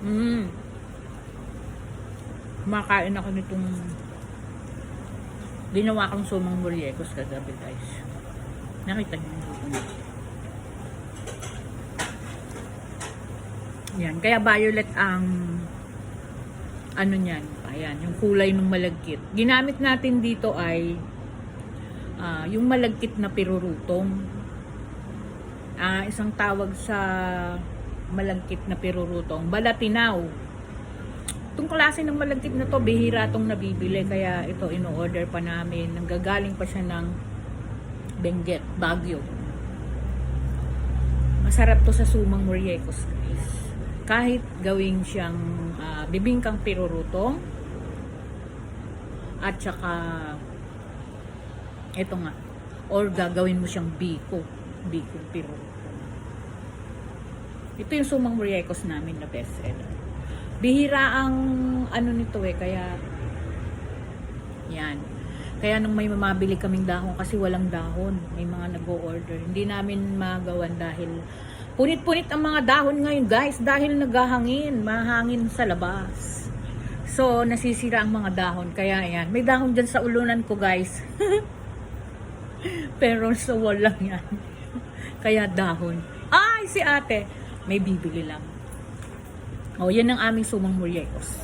Mm. Kumakain ako nitong ginawa kong sumang muriekos kagabi, guys. Nakita niyo yung luto niya. Yan. Kaya violet ang ano niyan. Ayan. Yung kulay ng malagkit. Ginamit natin dito ay yung malagkit na pirurutong. Isang tawag sa malagkit na pirurutong, balatinaw. Itong klase ng malagkit na to, bihira itong nabibili. Kaya ito, ino-order pa namin. Nanggagaling pa siya ng Benguet, Baguio. Masarap to sa sumang muriekos, guys. Kahit gawing siyang bibingkang pirurutong. At saka ito nga, or gagawin mo siyang biko pirurutong. Ito yung sumang muriekos namin na best seller. Bihira ang ano nito kaya yan. Kaya nung may mamabili kaming dahon kasi walang dahon, may mga nag-o-order. Hindi namin magawan dahil punit-punit ang mga dahon ngayon, guys, dahil naghahangin, mahangin sa labas. So, nasisira ang mga dahon. Kaya yan, may dahon dyan sa ulunan ko, guys. Pero sa wall lang yan. Kaya dahon. Ay, si ate, may bibili lang. Oh, yan ang aming sumang muriekos.